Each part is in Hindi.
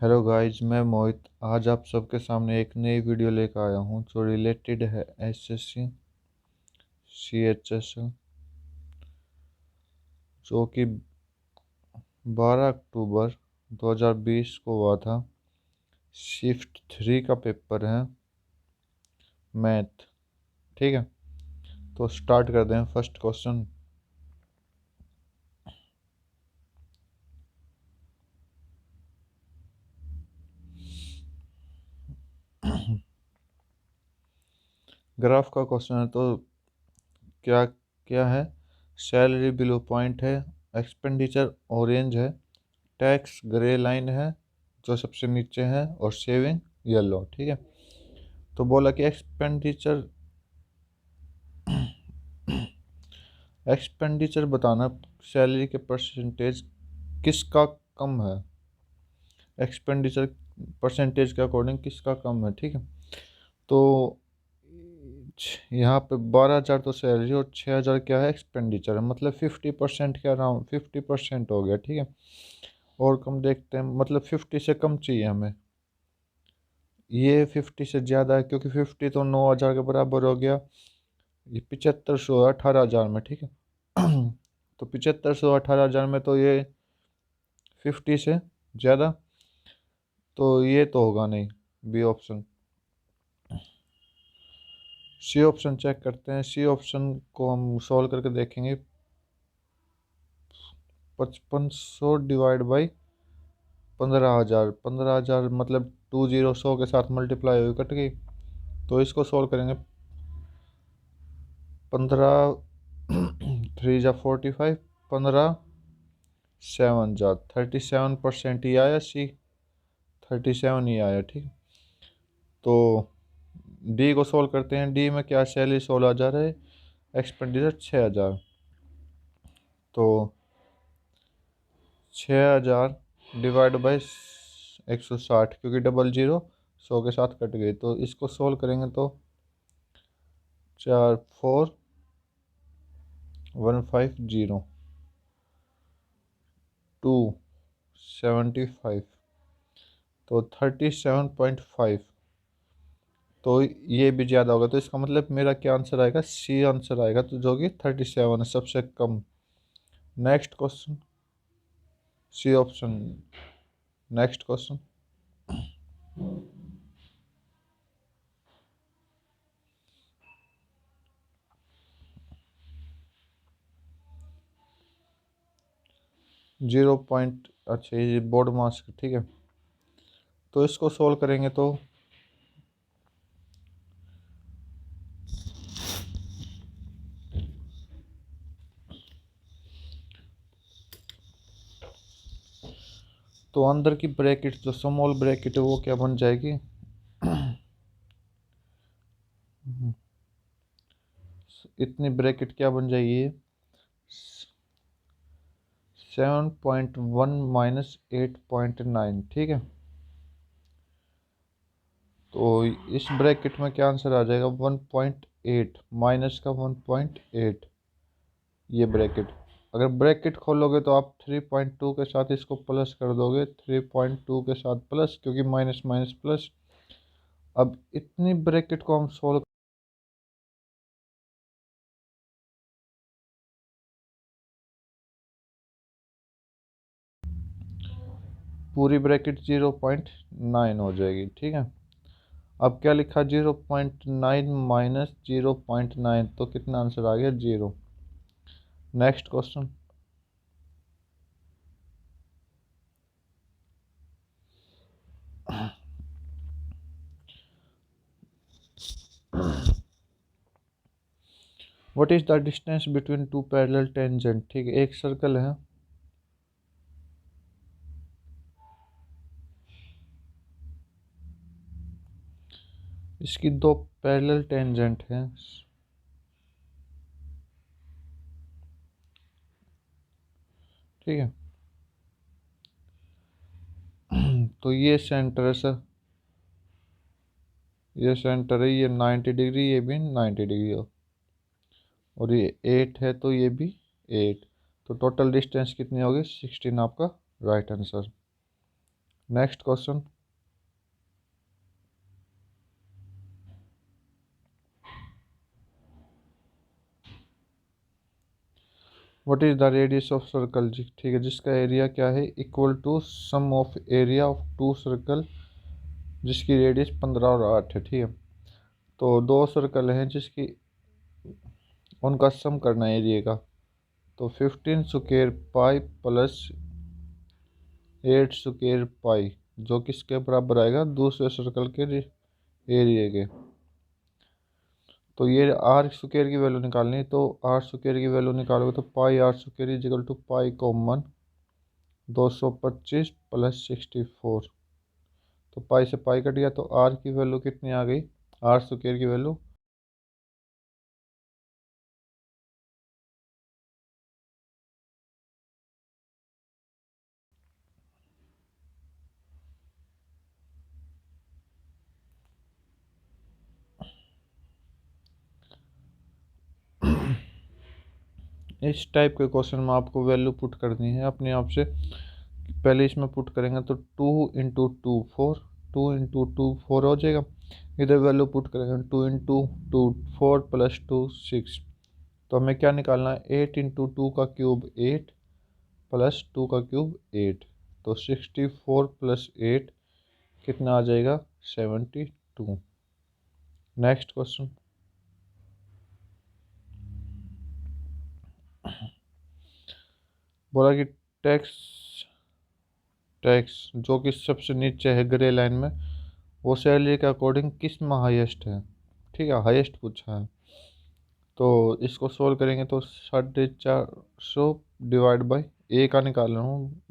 हेलो गाइस, मैं मोहित। आज आप सबके सामने एक नई वीडियो लेकर आया हूँ जो रिलेटेड है एसएससी सीएचएस, जो कि 12 अक्टूबर 2020 को हुआ था। शिफ्ट 3 का पेपर है, मैथ। ठीक है, तो स्टार्ट करते हैं। First question. ग्राफ का क्वेश्चन है, तो क्या क्या है? सैलरी ब्लू पॉइंट है, एक्सपेंडिचर ऑरेंज है, टैक्स ग्रे लाइन है जो सबसे नीचे है, और सेविंग येलो। ठीक है, तो बोला कि एक्सपेंडिचर बताना, सैलरी के परसेंटेज किसका कम है। एक्सपेंडिचर परसेंटेज के अकॉर्डिंग किसका कम है। ठीक है, तो यहाँ पे 12,000 तो सैलरी और 6,000 क्या है, एक्सपेंडिचर है। मतलब 50% के अराउंड 50% हो गया। ठीक है, और कम देखते हैं, मतलब 50 से कम चाहिए हमें। ये 50 से ज़्यादा है, क्योंकि 50 तो 9,000 के बराबर हो गया। ये 7500 है 18,000 में। ठीक है, तो 7500 18,000 में, तो ये 50 से ज़्यादा, तो ये तो होगा नहीं। B option. C option check करते हैं। सी ऑप्शन को हम सॉल्व करके देखेंगे। 5500 डिवाइड बाई 15,000। 15,000 मतलब 20 100 के साथ मल्टीप्लाई हुई, कट गई। तो इसको सॉल्व करेंगे। 15 3 जा 45, 15 7 जा 37% ही आया। सी 37 ही आया। ठीक, तो डी को सोल्व करते हैं। डी में क्या, सैलरी 16,000 है, एक्सपेंडिचर 6,000। तो 6,000 डिवाइड बाई 160, क्योंकि डबल जीरो 100 के साथ कट गई। तो इसको सोल्व करेंगे तो 44150 275, तो 37.5। तो ये भी ज़्यादा होगा, तो इसका मतलब मेरा क्या आंसर आएगा, सी आंसर आएगा, तो जो कि 37 है, सबसे कम। Next question, C option. Next question. 0 point, अच्छा ये बोर्ड मास्क। ठीक है, तो इसको सोल्व करेंगे तो अंदर की ब्रैकेट, जो स्मॉल ब्रैकेट है, वो क्या बन जाएगी, इतनी ब्रैकेट क्या बन जाएगी, 7.1 माइनस 8.9। ठीक है, तो इस ब्रैकेट में क्या आंसर आ जाएगा, 1.8 माइनस का 1.8। ये ब्रैकेट, अगर ब्रैकेट खोलोगे तो आप 3.2 के साथ इसको प्लस कर दोगे, 3.2 के साथ प्लस, क्योंकि माइनस माइनस प्लस। अब इतनी ब्रैकेट को हम सोल्व, पूरी ब्रैकेट 0.9 हो जाएगी। ठीक है, अब क्या लिखा, 0.9 माइनस 0.9, तो कितना आंसर आ गया, 0। Next question. What is the distance between two parallel tangent. ठीक है, एक सर्कल है, इसकी दो पैरेलल टेंजेंट हैं। ठीक है, तो ये सेंटर है सर, ये सेंटर है, ये 90 डिग्री, ये भी 90 डिग्री हो, और ये 8 है, तो ये भी 8। तो टोटल डिस्टेंस कितनी होगी, 16, आपका right answer. Next question, what is the radius of circle, ठीक है, जिसका एरिया क्या है, equal to sum of area of two circle जिसकी रेडियस 15 और 8 है, ठीक है। तो दो सर्कल हैं जिसकी उनका सम करना है एरिया का। तो 15 square pi plus 8 square pi, जो किसके बराबर आएगा, दूसरे सर्कल के एरिया के। तो ये आर स्क्वायर की वैल्यू निकालनी है, तो आर स्क्वायर की वैल्यू निकालोगे तो pi R square is equal to pi common 225 plus 64। तो पाई से पाई कट गया, तो आर की वैल्यू कितनी आ गई, आर स्क्वायर की वैल्यू इस टाइप के क्वेश्चन में आपको वैल्यू पुट करनी है अपने आप से। पहले इसमें पुट करेंगे तो 2 × 2 4, 2 × 2 4 हो जाएगा। इधर वैल्यू पुट करेंगे 2 × 2 4 प्लस 2 6। तो हमें क्या निकालना है, 8 × 2 का क्यूब 8 प्लस 2 का क्यूब 8। तो 64 प्लस 8 कितना आ जाएगा, 72। नेक्स्ट क्वेश्चन, बोला कि टैक्स टैक्स जो कि सबसे नीचे है ग्रे लाइन में, वो सैलरी के अकॉर्डिंग किस में हाईएस्ट है, ठीक है, हाईएस्ट पूछा है। तो इसको सोल्व करेंगे तो 450 डिवाइड बाई ए का निकाल रहा हूँ,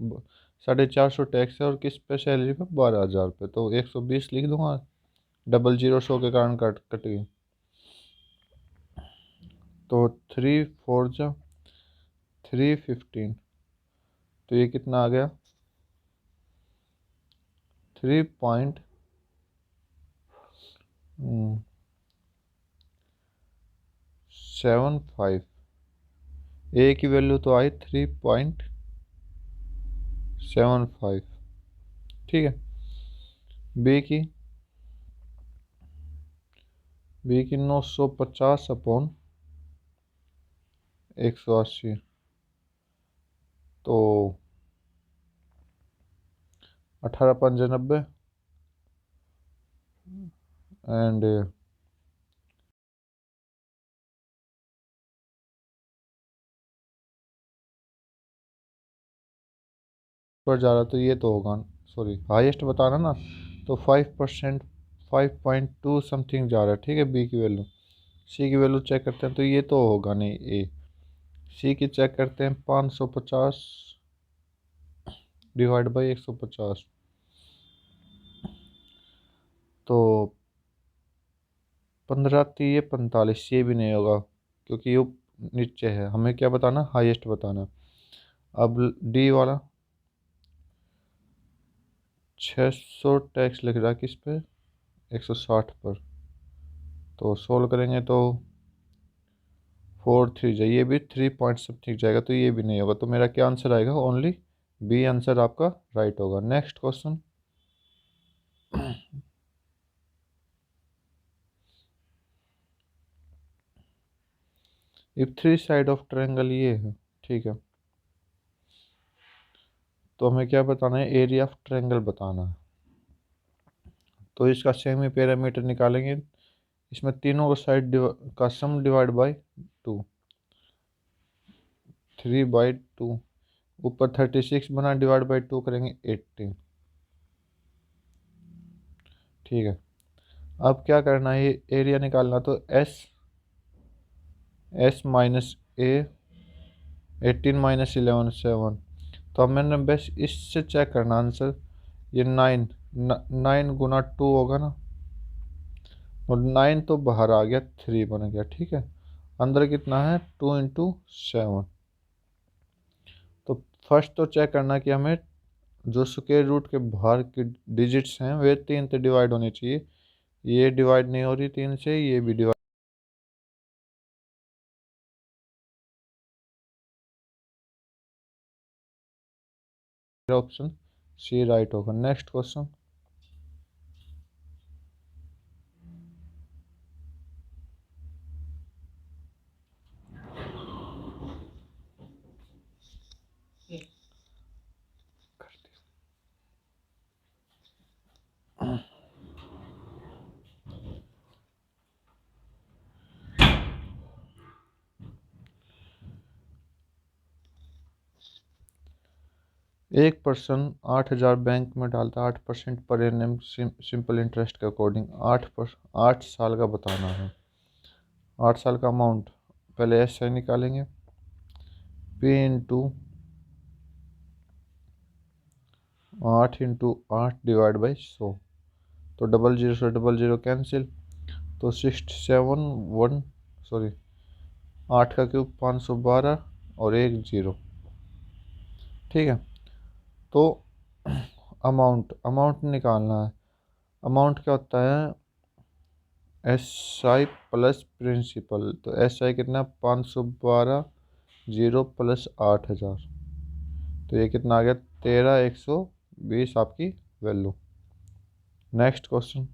450 टैक्स है और किस पे, सैलरी पे 12,000 पे, तो 120 लिख दूंगा, डबल जीरो शो के कारण कट कट गई। तो 3 4 जा 315, तो ये कितना आ गया, 3.75। ए की वैल्यू तो आई 3.75, ठीक है। बी की बी की 950/180, तो 18×5 = 90 एंड पर जा रहा, तो ये तो होगा, सॉरी हाईएस्ट बताना ना, तो 5%, 5.2 समथिंग जा रहा है, ठीक है, बी की वैल्यू। सी की वैल्यू चेक करते हैं, तो ये तो होगा नहीं, ए। सी की चेक करते हैं, 550 डिवाइड बाई 150, तो 15×3 = 45, ये भी नहीं होगा क्योंकि ये नीचे है, हमें क्या बताना, हाईएस्ट बताना। अब डी वाला 600 टैक्स लिख रहा है किस पे, 160 पर। तो सोल्व करेंगे तो 4 3 जाए, ये भी 3 पॉइंट समथिंग जाएगा, तो ये भी नहीं होगा। तो मेरा क्या आंसर आएगा, ओनली बी आंसर आपका राइट होगा। Next question, if three side of triangle ये है, ठीक है, तो हमें क्या बताना है, एरिया ऑफ ट्रायंगल बताना है। तो इसका सेमी पैरामीटर निकालेंगे, इसमें तीनों का साइड का सम डिवाइड बाई 2, 3/2, ऊपर 36 बना, डिवाइड बाई 2 करेंगे 18, ठीक है। अब क्या करना है, एरिया निकालना, तो एस माइनस ए, 18 - 11 7। तो अब मैंने बस इससे चेक करना आंसर, ये 9 9 × 2 होगा ना, और 9 तो बाहर आ गया, 3 बन गया, ठीक है। अंदर कितना है, 2 × 7। तो फर्स्ट तो चेक करना कि हमें जो स्क्वायर रूट के बाहर की डिजिट्स हैं वे 3 से डिवाइड होनी चाहिए। ये डिवाइड नहीं हो रही 3 से, ये भी डिवाइड, ऑप्शन सी राइट होगा। Next question. एक पर्सन 8,000 बैंक में डालता है 8% पर एनम सिंपल इंटरेस्ट के अकॉर्डिंग। 8 साल का बताना है। 8 साल का अमाउंट पहले एस आई निकालेंगे। P into 8 divide by 100। तो 00 से 00 कैंसिल। तो 671 सॉरी 8 का क्यूब 512 और 10। ठीक है। तो अमाउंट निकालना है। अमाउंट क्या होता है? S I plus principal. तो एस आई कितना? 512 जीरो प्लस 8,000। तो ये कितना आ गया? 13,120 आपकी वैल्यू। Next question.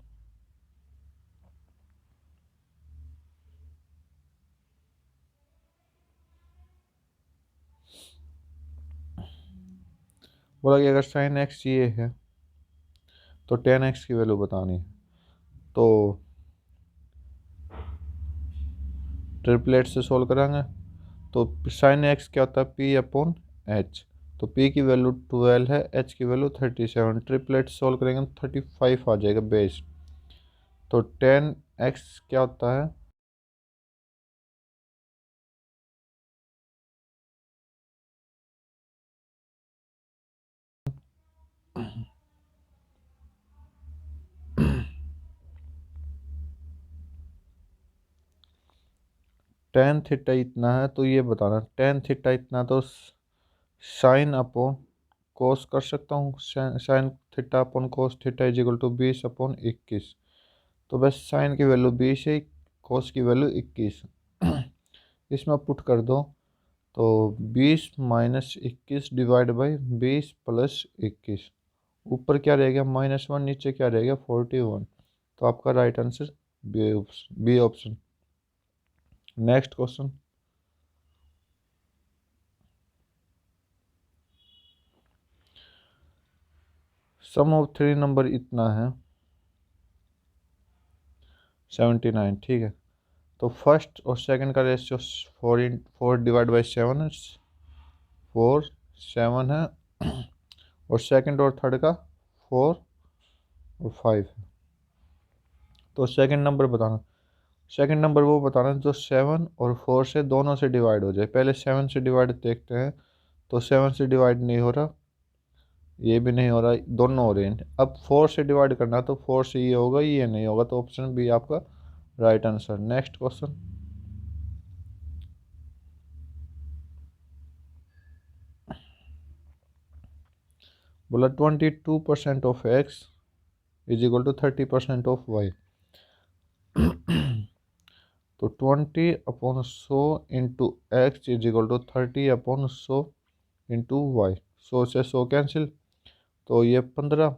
बोला कि अगर साइन एक्स ये है तो टेन एक्स की वैल्यू बतानी है। तो ट्रिपलेट से सोल्व करांगे। तो साइन एक्स क्या होता है? P upon H. तो पी की वैल्यू 12 है, एच की वैल्यू 37। ट्रिपलेट सोल्व करेंगे तो 35 आ जाएगा बेस। तो 10x क्या होता है? टेन थीटा इतना है तो ये बताना। टेन थीटा इतना तो साइन अपॉन कोस कर सकता हूँ। Sine theta upon cos theta is equal to 20/21। तो बस साइन की वैल्यू 20 है, कोस की वैल्यू 21। इसमें पुट कर दो तो 20 - 21 डिवाइड बाई 20 + 21। ऊपर क्या रहेगा? -1। नीचे क्या रहेगा? 41। तो आपका right answer B option. Next question. Sum of three number इतना है 79। ठीक है। तो फर्स्ट और सेकंड का रेशियो 4 डिवाइड बाई 7 है। 4 7 है। और सेकंड और थर्ड का 4 और 5 है। तो सेकंड नंबर बताना। सेकंड नंबर वो बताना जो 7 और 4 से दोनों से डिवाइड हो जाए। पहले 7 से डिवाइड देखते हैं। तो 7 से डिवाइड नहीं हो रहा, ये भी नहीं हो रहा, दोनों हो रहे हैं। अब 4 से डिवाइड करना तो 4 से ये होगा, ये नहीं होगा। तो ऑप्शन बी आपका राइट आंसर। Next question. बोला 22% of X is equal to 30% of Y. तो 20/100 into X is equal to 30/100 into Y. 100 से 100 कैंसिल। तो ये 15,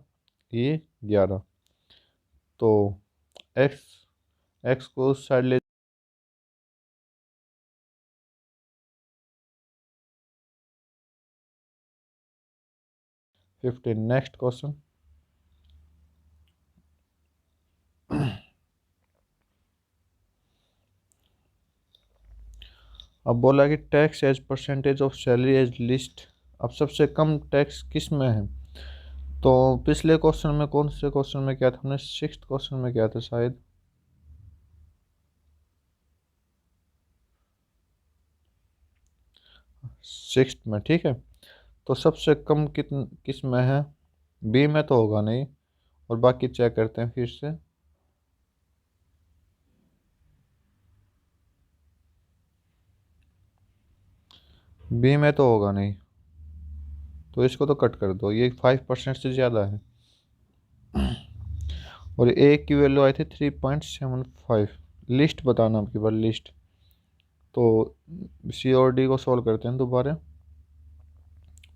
ये 11। तो एक्स एक्स को उस साइड ले 15। Next question. अब बोला कि tax as percentage of salary as list. अब सबसे कम टैक्स किस में है? तो पिछले क्वेश्चन में कौन से क्वेश्चन में क्या था? हमने सिक्स्थ क्वेश्चन में क्या था शायद। सिक्स्थ में। ठीक है। तो सबसे कम किस में है? बी में तो होगा नहीं। और बाकी चेक करते हैं फिर से। बी में तो होगा नहीं, तो इसको तो कट कर दो। ये 5% से ज़्यादा है। और ए की वैल्यू आई थी 3.75। लिस्ट बताना आपकी बार लिस्ट। तो सी और डी को सॉल्व करते हैं दोबारा।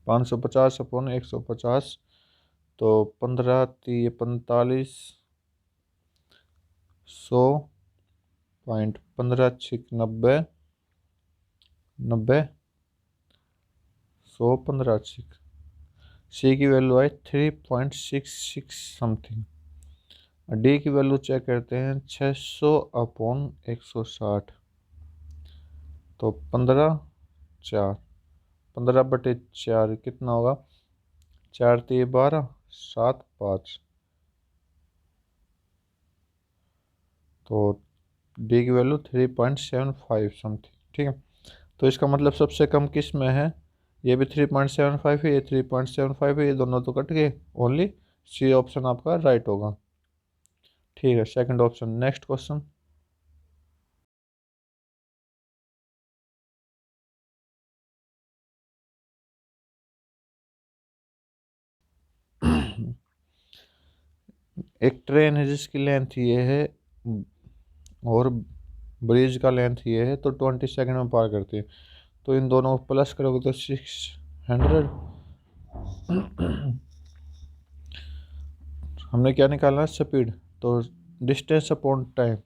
550/150 तो 15×3 = 45, 100 पॉइंट, 15×6 = 90, 90, 100, 15×6। सी की वैल्यू आई 3.66 समथिंग। डी की वैल्यू चेक करते हैं, 600/160। तो 15/4, 15/4 कितना होगा? 4×3 = 12, 7×5। तो डी की वैल्यू 3.75 समथिंग, ठीक है। तो इसका मतलब सबसे कम किस में है? ये भी 3.75 है, ये 3.75 है, ये दोनों तो कट गए। ओनली सी ऑप्शन आपका राइट होगा। ठीक है, सेकंड ऑप्शन। Next question. एक ट्रेन है जिसकी लेंथ ये है और ब्रिज का लेंथ ये है, तो 20 सेकंड में पार करती है। तो इन दोनों को प्लस करोगे तो 600। हमने क्या निकालना है? स्पीड। तो डिस्टेंस अपॉन टाइम।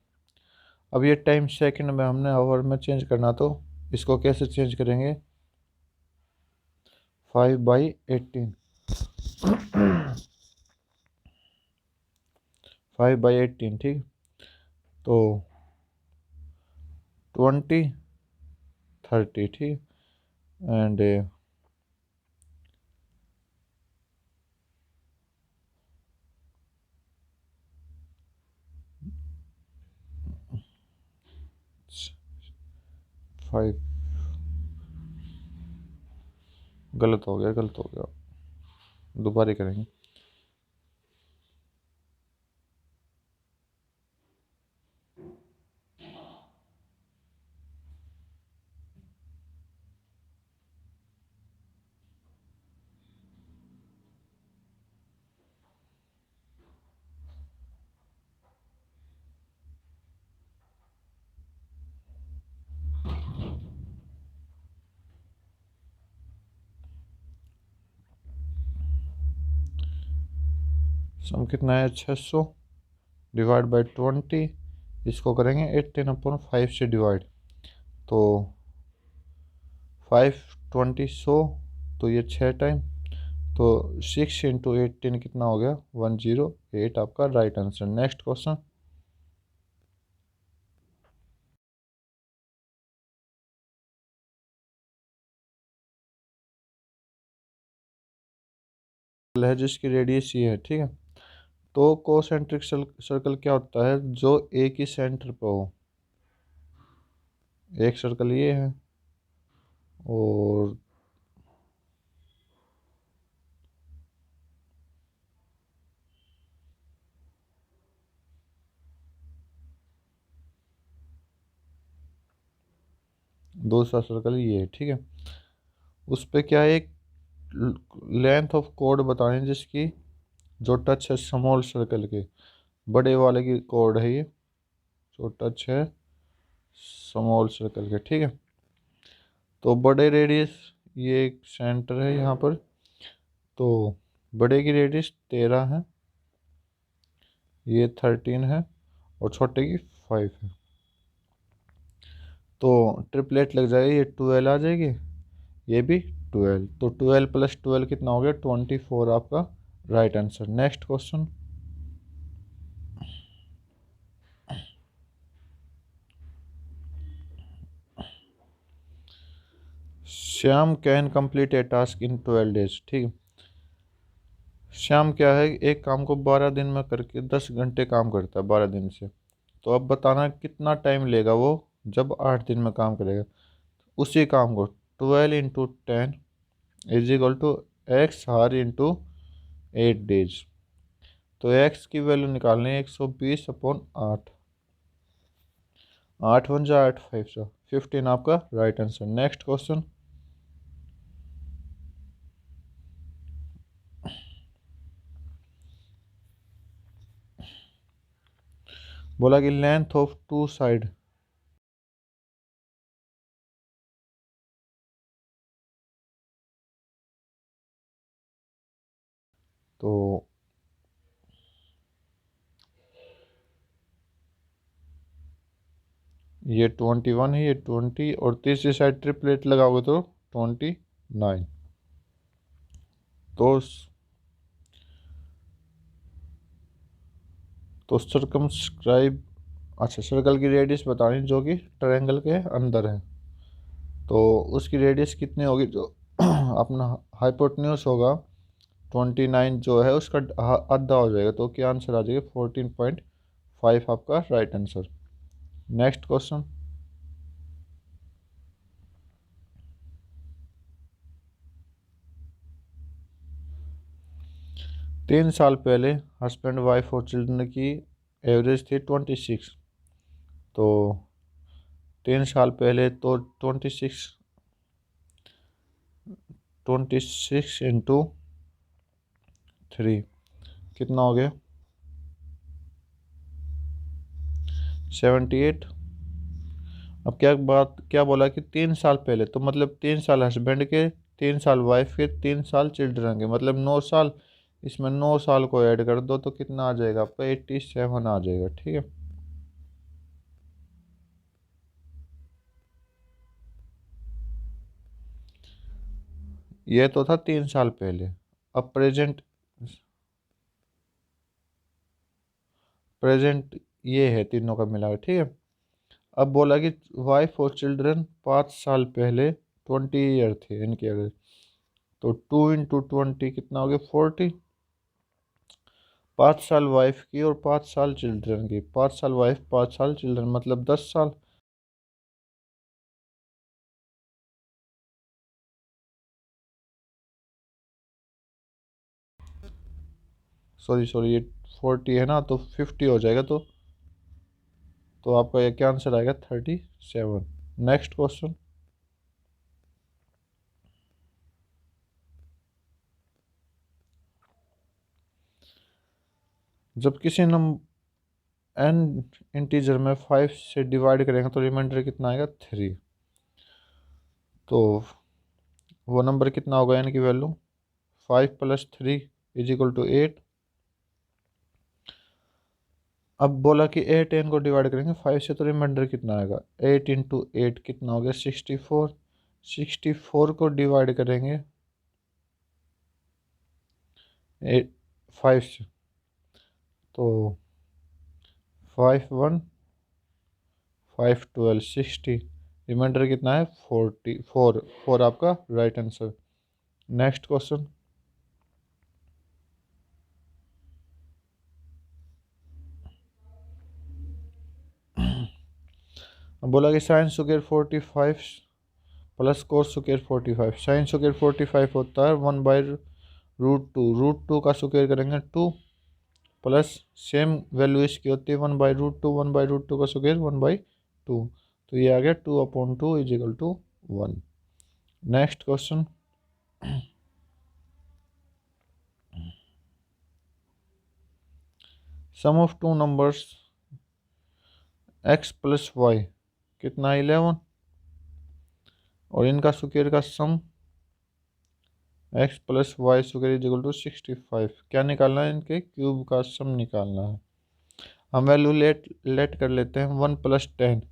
अब ये टाइम सेकंड में हमने आवर में चेंज करना, तो इसको कैसे चेंज करेंगे? 5/18। 5/18, ठीक। तो 20, 30, ठीक। एंड 5। गलत हो गया, गलत हो गया, दोबारा करेंगे। सम कितना है? 600/20। इसको करेंगे 18/5 से डिवाइड। तो 5, 20, 100। तो ये 6 टाइम। तो 6 × 18 कितना हो गया? 108 आपका राइट आंसर। Next question. है जिसकी रेडियस ये है, ठीक है। तो कोसेंट्रिक सर्कल क्या होता है? जो एक ही सेंटर पे हो। एक सर्कल ये है और दूसरा सर्कल ये है, ठीक है। उस पे क्या है? एक लेंथ ऑफ कोड बताएं जिसकी जो टच है स्मॉल सर्कल के। बड़े वाले की कोड है ये, जो टच है स्मॉल सर्कल के, ठीक है। तो बड़े रेडियस, ये एक सेंटर है यहाँ पर। तो बड़े की रेडियस 13 है, ये 13 है, और छोटे की 5 है। तो ट्रिपलेट लग जाएगी, ये 12 आ जाएगी, ये भी 12। तो 12 + 12 कितना हो गया? 24 आपका right answer. Next question. Shyam can complete A task in 12 days, ठीक है। श्याम क्या है? एक काम को 12 दिन में करके 10 घंटे काम करता है 12 दिन से। तो अब बताना कितना टाइम लेगा वो जब 8 दिन में काम करेगा। उसी काम को 12 × 10 = x/8 days। तो एक्स की वैल्यू निकालनी है 120/8। 8×1 = 8, 5 आपका राइट आंसर। Next question. बोला कि लेंथ ऑफ टू साइड। तो ये 21 है, ये 20, और तीसरी साइड ट्रिपलेट लगाओगे तो 29। तो सर्कमस्क्राइब, अच्छा सर्कल की रेडियस बतानी जो कि ट्रायंगल के अंदर है। तो उसकी रेडियस कितनी होगी, जो अपना हाइपोटेन्यूस होगा 29 जो है उसका आधा हो जाएगा, तो क्या आंसर आ जाएगा 14.5 आपका राइट आंसर। Next question. 3 साल पहले हस्बैंड वाइफ और चिल्ड्रन की एवरेज थी 26। तो 3 साल पहले तो 26 इंटू 3 कितना हो गया 78। अब क्या बोला कि 3 साल पहले, तो मतलब 3 साल हस्बैंड के, 3 साल वाइफ के, 3 साल चिल्ड्रन के, मतलब 9 साल। इसमें 9 साल को ऐड कर दो तो कितना आ जाएगा आपका 87 आ जाएगा, ठीक है। ये तो था 3 साल पहले। अब प्रेजेंट ये है तीनों का मिला के, ठीक है। अब बोला कि वाइफ और चिल्ड्रन 5 साल पहले 20 ईयर थे इनके अगर, तो 2 इंटू 20 कितना हो गया 40। 5 साल वाइफ की और 5 साल चिल्ड्रन की, 5 साल वाइफ 5 साल चिल्ड्रन, मतलब 10 साल। सॉरी सॉरी, ये 40 है ना, तो 50 हो जाएगा। तो आपका ये क्या आंसर आएगा 37। Next question. जब किसी नंबर एन इंटीजर में 5 से डिवाइड करेंगे तो रिमाइंडर कितना आएगा 3। तो वो नंबर कितना होगा एन की वैल्यू 5 + 3 = 8। अब बोला कि 8 एन को डिवाइड करेंगे 5 से, तो रिमाइंडर कितना आएगा 8 × 8 कितना हो गया 64। 64 को डिवाइड करेंगे 5 से, तो 5 × 1 = 5 × 12 = 60। रिमाइंडर कितना है 44। 4 आपका राइट आंसर। Next question. बोला कि sine square 45 plus cos square 45। Sine square 45 होता है 1/√2, √2 का स्क्वायर करेंगे 2, प्लस सेम वैल्यू इसकी होती है 1/√2, 1/√2 का स्क्वायर 1/2। तो ये आ गया 2/2 = 1। Next question. Sum of two numbers x + y कितना 11, और इनका स्क्वायर का सम x + y स्क्वायर = 65। क्या निकालना है, इनके क्यूब का सम निकालना है। हम वैल्यू लेट लेट कर लेते हैं 1 + 10।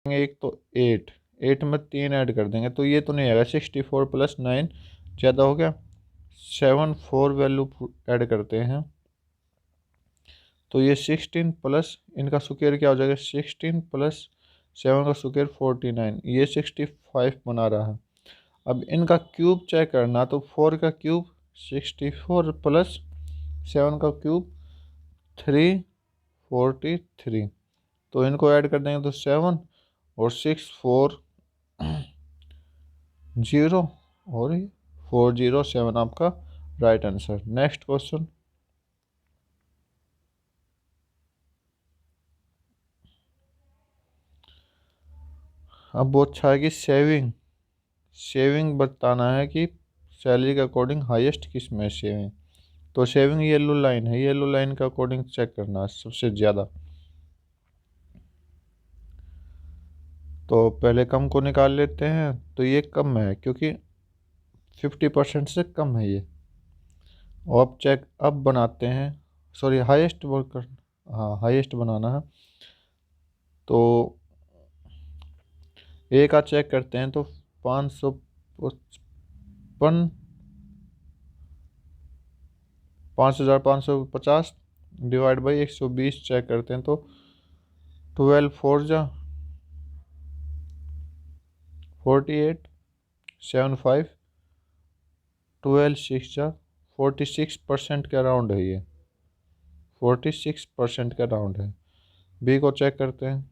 एक तो 8, 8 में 3 ऐड कर देंगे तो ये तो नहीं आएगा, 64 + 9 ज़्यादा हो गया, 7 4 वैल्यू ऐड करते हैं तो ये 16 प्लस इनका स्क्वायर क्या हो जाएगा 16 + 7 का स्क्वायर 49, ये 65 बना रहा है। अब इनका क्यूब चेक करना, तो 4 का क्यूब 64 + 7 का क्यूब 343। तो इनको ऐड कर देंगे तो 7 और 6 4 0 और 407 आपका राइट आंसर। Next question. अब वो अच्छा है कि सेविंग सेविंग बताना है कि सैलरी के अकॉर्डिंग हाईएस्ट किस में सेविंग। तो सेविंग येलो लाइन है, येलो लाइन के अकॉर्डिंग चेक करना है सबसे ज़्यादा। तो पहले कम को निकाल लेते हैं, तो ये कम है क्योंकि 50% से कम है ये। और अब चेक अब बनाते हैं, सॉरी हाईएस्ट वर्क कर, हाँ हाईएस्ट बनाना है। तो ए का चेक करते हैं, तो 555, 5550 डिवाइड बाई 120 चेक करते हैं, तो 12 4 जा 48 75, 12 6 जा 46% का राउंड है ये, 46% का राउंड है। बी को चेक करते हैं,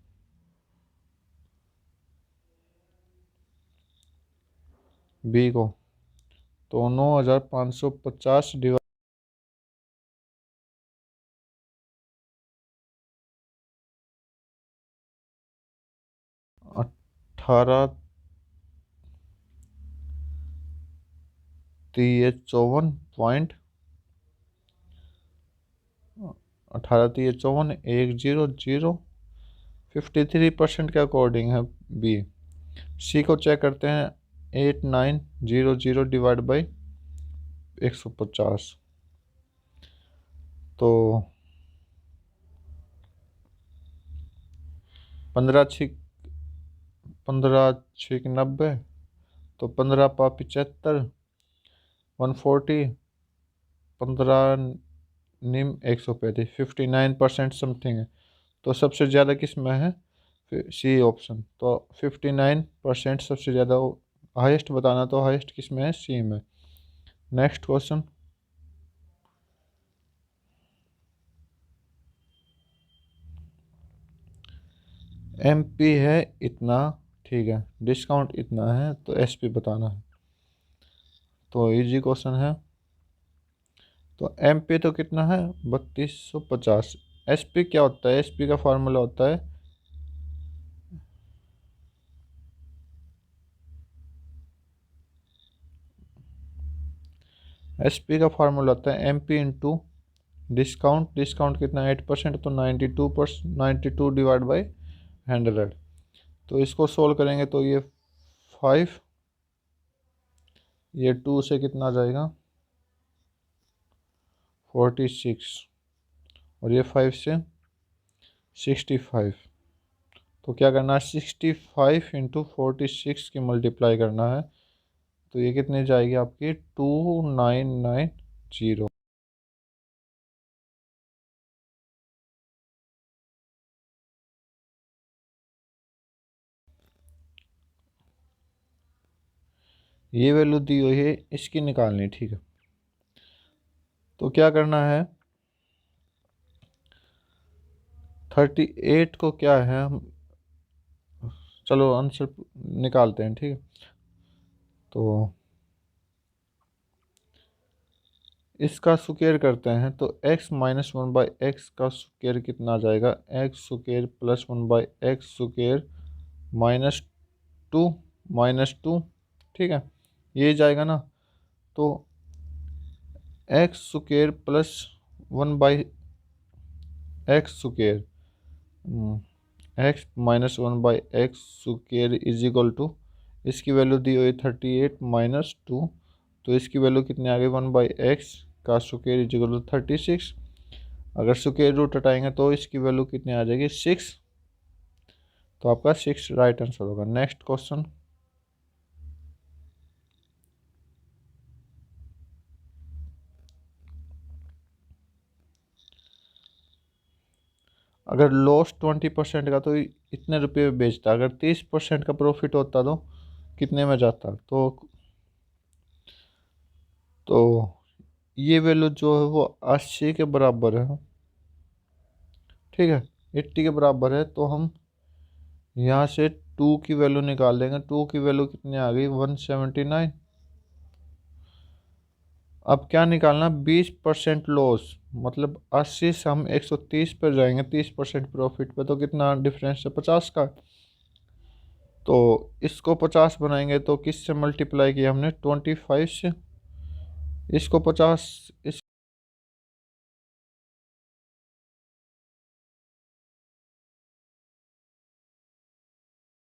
बी को तो 9550 डिवाइड 18 54 18 54 100 53% के अकॉर्डिंग है बी। सी को चेक करते हैं, 8900 डिवाइड बाई 150, तो 15 6 15 6 90, तो 15 5 75 140, 15 निम 135, 59% समथिंग है। तो सबसे ज़्यादा किस में है, सी ऑप्शन। तो 59% सबसे ज़्यादा हाईएस्ट बताना, तो हाईएस्ट किस में है, सी में। नेक्स्ट क्वेश्चन, एमपी है इतना, ठीक है, डिस्काउंट इतना है, तो एसपी बताना है। तो इजी क्वेश्चन है। तो एमपी तो कितना है, 3250। एसपी क्या होता है, एसपी का फार्मूला होता है, एसपी का फार्मूला होता है एमपी इंटू डिस्काउंट। डिस्काउंट कितना है, 8%, तो 92%, 92 डिवाइड बाई 100। तो इसको सोल्व करेंगे, तो ये 5, ये 2 से कितना आ जाएगा, 46, और ये 5 से 65। तो क्या करना है, 65 × 46 की मल्टीप्लाई करना है, तो ये कितनी जाएगी आपकी, 2990। ये वैल्यू दी हुई है, इसकी निकालनी, ठीक है। तो क्या करना है, 38 को क्या है, हम चलो आंसर निकालते हैं, ठीक है। तो इसका स्क्वायर करते हैं, तो x-1/x का स्क्वायर कितना आ जाएगा, x² + 1/x² -2, ठीक है, ये जाएगा ना। तो x² + 1/x², x -1/x² is equal to, इसकी वैल्यू दी हुई 38 -2, तो इसकी वैल्यू कितनी आ गई, 1/x का स्क्वायर इज इक्वल टू 36। अगर स्क्वायर रूट हटाएंगे तो इसकी वैल्यू कितनी आ जाएगी, 6। तो आपका 6 राइट आंसर होगा। नेक्स्ट क्वेश्चन, अगर लॉस 20% का, तो इतने रुपये में बेचता, अगर 30% का प्रॉफिट होता तो कितने में जाता। तो ये वैल्यू जो है वो 80 के बराबर है, ठीक है, 80 के बराबर है। तो हम यहाँ से 2 की वैल्यू निकाल देंगे, 2 की वैल्यू कितनी आ गई, 179। अब क्या निकालना, 20% लॉस, मतलब 80 से हम 130 पर जाएंगे, 30% प्रॉफिट पे, तो कितना डिफरेंस है, 50 का। तो इसको 50 बनाएंगे, तो किससे मल्टीप्लाई किया हमने, 25 से। इसको 50, इस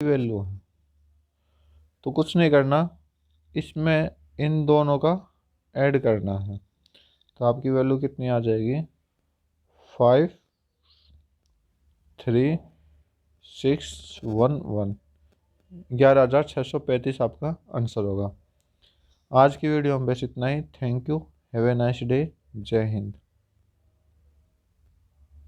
वैल्यू है। तो कुछ नहीं करना, इसमें इन दोनों का ऐड करना है। तो आपकी वैल्यू कितनी आ जाएगी, 53611, 11,635 आपका आंसर होगा। आज की वीडियो में बस इतना ही। Thank you, have a nice day, जय हिंद।